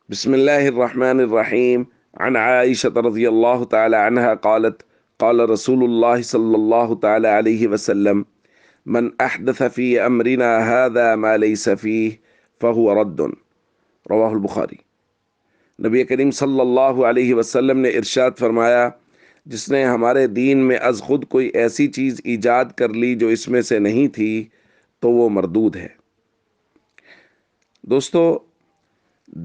बिस्मिल्लाहिर्रहमानिर्रहीम अन आयशा रज़ियल्लाहु ताला अन्हा क़ालत क़ाल रसूलुल्लाह सल्लल्लाहु ताला अलैहि वसल्लम मन अहदथ फ़ी अमरिना हाज़ा मा लैसा फ़ीह फ़हुव रद्दुन रवाहुल बुखारी। नबी करीम सल्लल्लाहु अलैहि वसल्लम ने इरशाद फरमाया, जिसने हमारे दीन में अज़ खुद कोई ऐसी चीज़ ईजाद कर ली जो इसमें से नहीं थी तो वो मरदूद है। दोस्तों,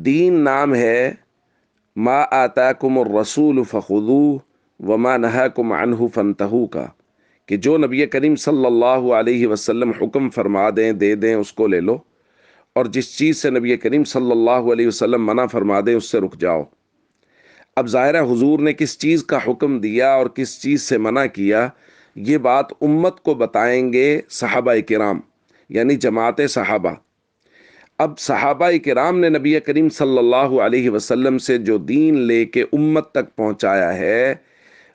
दीन नाम है मा आताकुमुर रसूल फ़ख़ुज़ूह व मा नहाकुम अन्हु फ़ंतहू का, कि जो नबी करीम सल्लल्लाहु अलैहि वसल्लम हुक्म फरमा दें, दे दें, उसको ले लो, और जिस चीज़ से नबी करीम सल्लल्लाहु अलैहि वसल्लम मना फरमा दें उससे रुक जाओ। अब ज़ाहिर है हुजूर ने किस चीज़ का हुक्म दिया और किस चीज़ से मना किया, ये बात उम्मत को बताएंगे सहाबा किराम, यानी जमात सहाबा। अब सहाबा किराम ने नबी करीम सल्लल्लाहु अलैहि वसल्लम से जो दीन लेके उम्मत तक पहुंचाया है,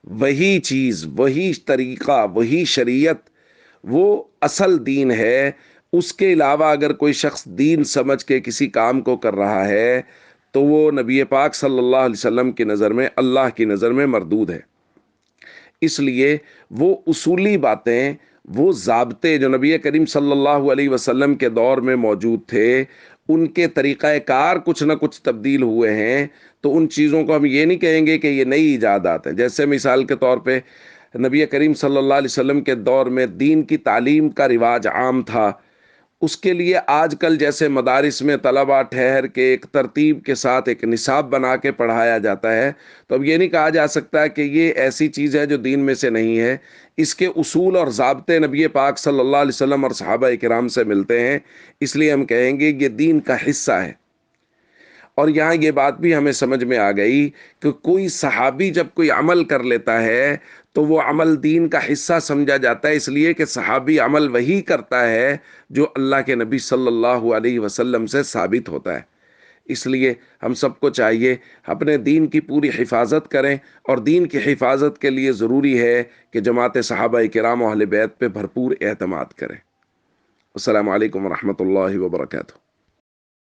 वही चीज़, वही तरीक़ा, वही शरीयत, वो असल दीन है। उसके अलावा अगर कोई शख्स दीन समझ के किसी काम को कर रहा है तो वो नबी पाक सल्लल्लाहु अलैहि वसल्लम की नज़र में, अल्लाह की नज़र में मरदूद है। इसलिए वो उसूली बातें, वो ज़ाब्ते जो नबी करीम सल्लल्लाहु अलैहि वसल्लम के दौर में मौजूद थे, उनके तरीक़ाए कार कुछ ना कुछ तब्दील हुए हैं, तो उन चीज़ों को हम ये नहीं कहेंगे कि ये नई ईजादात हैं। जैसे मिसाल के तौर पे नबी करीम सल्लल्लाहु अलैहि वसल्लम के दौर में दीन की तालीम का रिवाज आम था। उसके लिए आजकल जैसे मदारिस में तलबा ठहर के एक तरतीब के साथ एक निसाब बना के पढ़ाया जाता है, तो अब ये नहीं कहा जा सकता कि ये ऐसी चीज़ है जो दीन में से नहीं है। इसके उसूल और ज़ाब्ते नबी पाक सल्लल्लाहु अलैहि वसल्लम और सहाबा किराम से मिलते हैं, इसलिए हम कहेंगे ये दीन का हिस्सा है। और यहाँ ये बात भी हमें समझ में आ गई कि कोई सहाबी जब कोई अमल कर लेता है तो वो अमल दीन का हिस्सा समझा जाता है, इसलिए कि सहाबी अमल वही करता है जो अल्लाह के नबी सल्लल्लाहु अलैहि वसल्लम से साबित होता है। इसलिए हम सबको चाहिए अपने दीन की पूरी हिफाजत करें, और दीन की हिफाजत के लिए ज़रूरी है कि जमात सहाबा किराम अहले बैत पे भरपूर एतमाद करें। अस्सलामु अलैकुम व रहमतुल्लाहि व बरकातुहू।